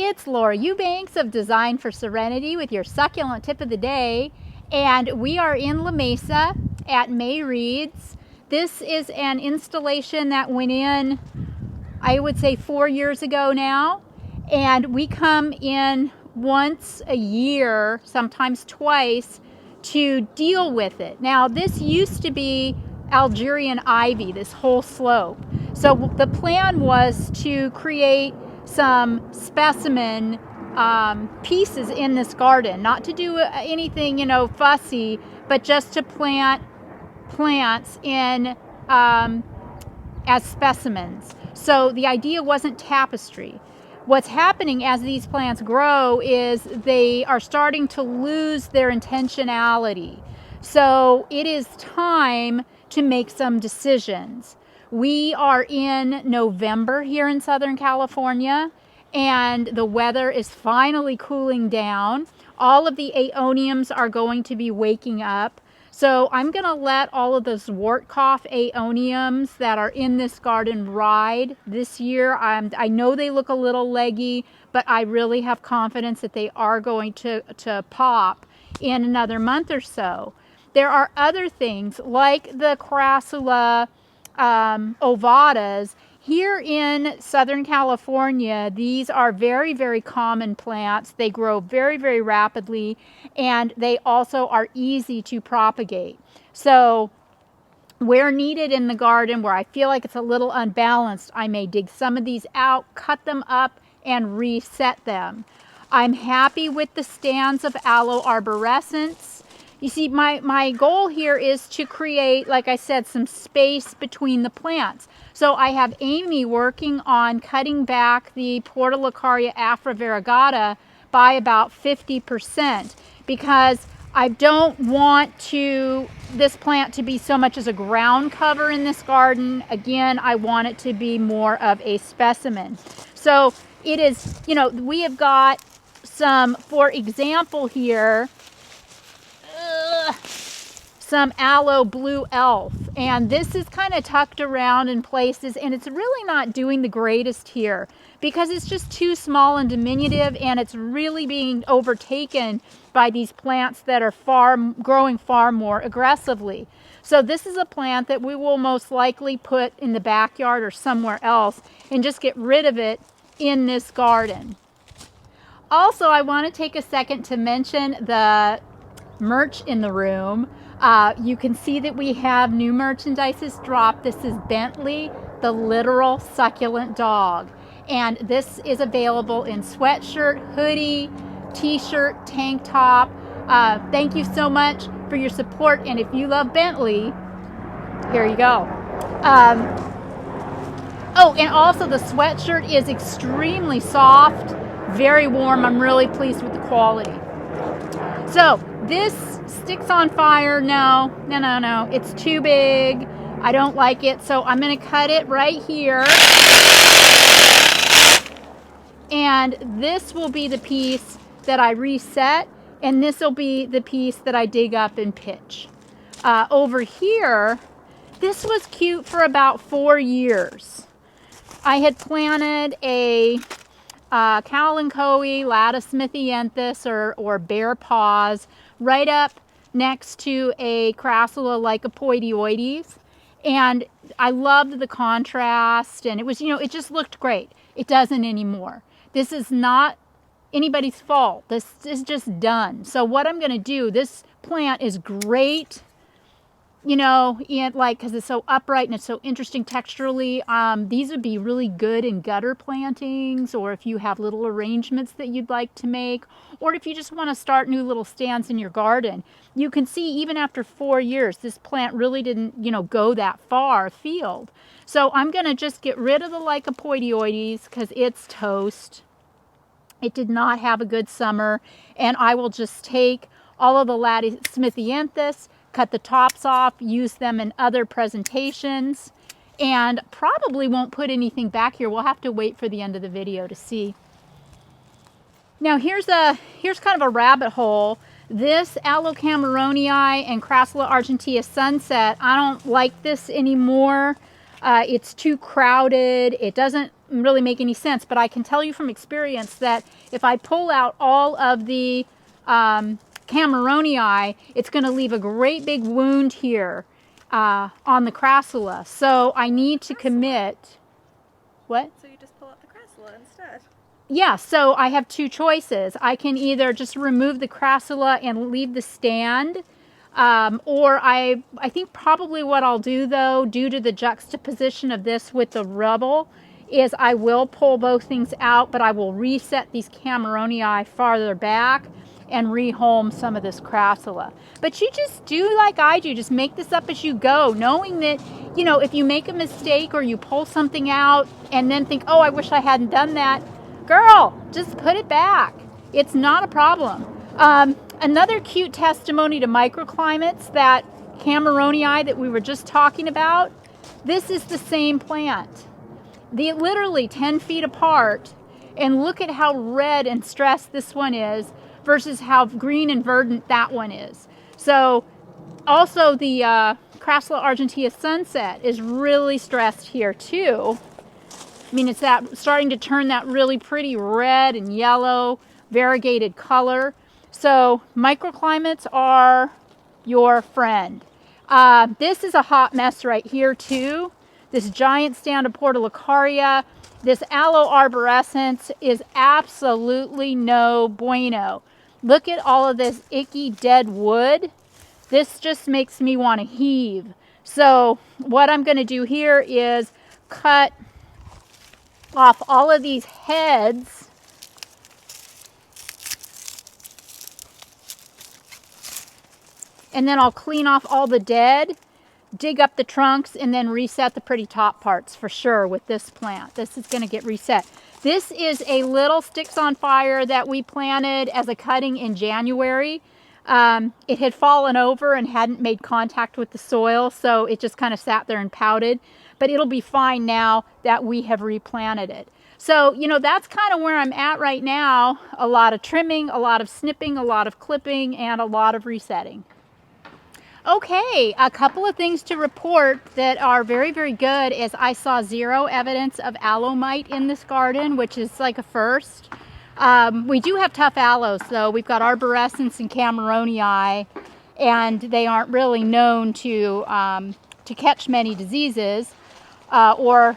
It's Laura Eubanks of Design for Serenity with your succulent tip of the day, and we are in La Mesa at May Reed's. This is an installation that went in, I would say 4 years ago now, and we come in once a year, sometimes twice, to deal with it. Now, this used to be Algerian ivy, this whole slope. So the plan was to create some specimen pieces in this garden, not to do anything, fussy, but just to plant plants in as specimens. So the idea wasn't tapestry. What's happening as these plants grow is they are starting to lose their intentionality. So it is time to make some decisions. We are in November here in Southern California, and the weather is finally cooling down. All of the aeoniums are going to be waking up. So I'm going to let all of those Wort-Cough aeoniums that are in this garden ride this year. I know they look a little leggy, but I really have confidence that they are going to pop in another month or so. There are other things like the Crassula ovatas. Here in Southern California, these are very, very common plants. They grow very, very rapidly, and they also are easy to propagate. So where needed in the garden, where I feel like it's a little unbalanced, I may dig some of these out, cut them up, and reset them. I'm happy with the stands of aloe arborescens. You see, my goal here is to create, like I said, some space between the plants. So I have Amy working on cutting back the Portulacaria afra-variegata by about 50% because I don't want this plant to be so much as a ground cover in this garden. Again, I want it to be more of a specimen. So it is, we have got some, for example here, some aloe blue elf, and this is kind of tucked around in places, and it's really not doing the greatest here because it's just too small and diminutive, and it's really being overtaken by these plants that are growing far more aggressively. So this is a plant that we will most likely put in the backyard or somewhere else and just get rid of it in this garden. Also, I want to take a second to mention the merch in the room. You can see that we have new merchandise dropped. This is Bentley, the literal succulent dog. And this is available in sweatshirt, hoodie, t-shirt, tank top. Thank you so much for your support. And if you love Bentley, here you go. Oh, and also the sweatshirt is extremely soft, very warm. I'm really pleased with the quality. So this sticks on fire. No. It's too big. I don't like it. So I'm going to cut it right here. And this will be the piece that I reset. And this will be the piece that I dig up and pitch. Over here, this was cute for about 4 years. I had planted a Kalanchoe lattice-smithianthus or bear paws right up next to a Crassula lycopoidioides, and I loved the contrast, and it was, it just looked great. It doesn't anymore. This is not anybody's fault. This is just done. So what I'm going to do, this plant is great, because it's so upright and it's so interesting texturally. These would be really good in gutter plantings, or if you have little arrangements that you'd like to make, or if you just want to start new little stands in your garden. You can see even after 4 years, this plant really didn't, go that far afield. So I'm going to just get rid of the lycopoidioides because it's toast. It did not have a good summer, and I will just take all of the lattice-smithianthus, cut the tops off, use them in other presentations, and probably won't put anything back here. We'll have to wait for the end of the video to see. Now here's kind of a rabbit hole. This Aloe cameronii and Crassula argentea sunset, I don't like this anymore. It's too crowded. It doesn't really make any sense, but I can tell you from experience that if I pull out all of the Cameronii, it's going to leave a great big wound here on the crassula. So I need to commit. What? So you just pull out the crassula instead. Yeah, so I have two choices. I can either just remove the crassula and leave the stand, or I think probably what I'll do, though, due to the juxtaposition of this with the rubble, is I will pull both things out, but I will reset these Cameronii farther back and rehome some of this crassula. But you just do like I do, just make this up as you go, knowing that, you know, if you make a mistake or you pull something out and then think, oh, I wish I hadn't done that, girl, just put it back. It's not a problem. Another cute testimony to microclimates, that Cameronii that we were just talking about, this is the same plant. They're literally 10 feet apart, and look at how red and stressed this one is versus how green and verdant that one is. So also the Crassula argentea sunset is really stressed here too. I mean, it's that starting to turn that really pretty red and yellow variegated color. So microclimates are your friend. This is a hot mess right here too. This giant stand of Portulacaria. This aloe arborescens is absolutely no bueno. Look at all of this icky dead wood. This just makes me want to heave. So what I'm going to do here is cut off all of these heads. And then I'll clean off all the dead, dig up the trunks, and then reset the pretty top parts for sure with this plant. This is going to get reset. This is a little sticks on fire that we planted as a cutting in January. It had fallen over and hadn't made contact with the soil, so it just kind of sat there and pouted. But it'll be fine now that we have replanted it. So, you know, that's kind of where I'm at right now. A lot of trimming, a lot of snipping, a lot of clipping, and a lot of resetting. Okay, a couple of things to report that are very, very good is I saw zero evidence of aloe mite in this garden, which is like a first. We do have tough aloes, though. We've got arborescens and Cameronii, and they aren't really known to catch many diseases or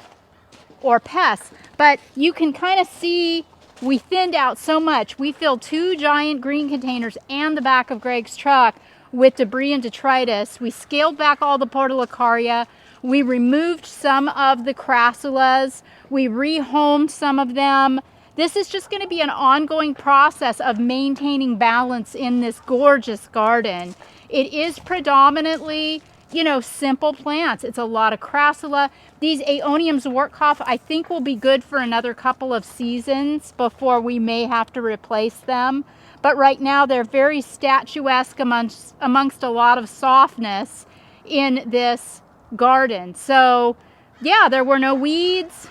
pests. But you can kind of see we thinned out so much. We filled 2 giant green containers and the back of Greg's truck with debris and detritus. We scaled back all the Portulacaria. We removed some of the crassulas. We rehomed some of them. This is just going to be an ongoing process of maintaining balance in this gorgeous garden. It is predominantly, you know, simple plants. It's a lot of crassula. These Aeonium Zwartkopf I think will be good for another couple of seasons before we may have to replace them. But right now they're very statuesque amongst a lot of softness in this garden. So yeah, there were no weeds.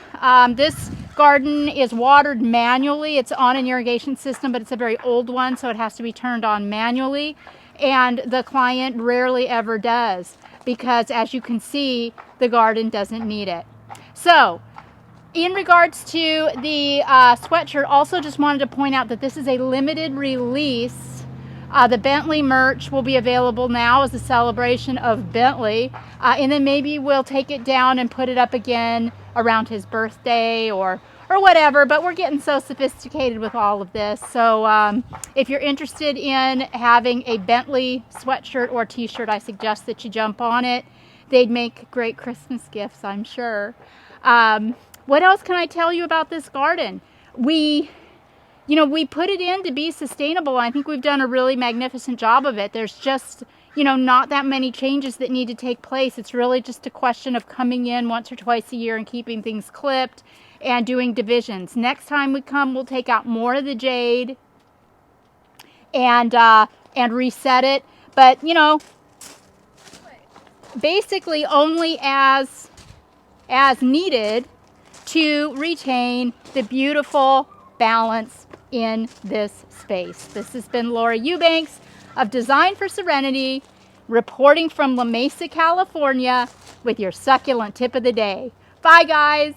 This garden is watered manually. It's on an irrigation system, but it's a very old one, so it has to be turned on manually. And the client rarely ever does, because as you can see, the garden doesn't need it. So in regards to the sweatshirt, also just wanted to point out that this is a limited release. The Bentley merch will be available now as a celebration of Bentley. And then maybe we'll take it down and put it up again around his birthday or whatever. But we're getting so sophisticated with all of this. So if you're interested in having a Bentley sweatshirt or t-shirt, I suggest that you jump on it. They'd make great Christmas gifts, I'm sure. What else can I tell you about this garden? We put it in to be sustainable. I think we've done a really magnificent job of it. There's just, not that many changes that need to take place. It's really just a question of coming in once or twice a year and keeping things clipped and doing divisions. Next time we come, we'll take out more of the jade and reset it. But, basically only as needed to retain the beautiful balance in this space. This has been Laura Eubanks of Design for Serenity, reporting from La Mesa, California, with your succulent tip of the day. Bye, guys.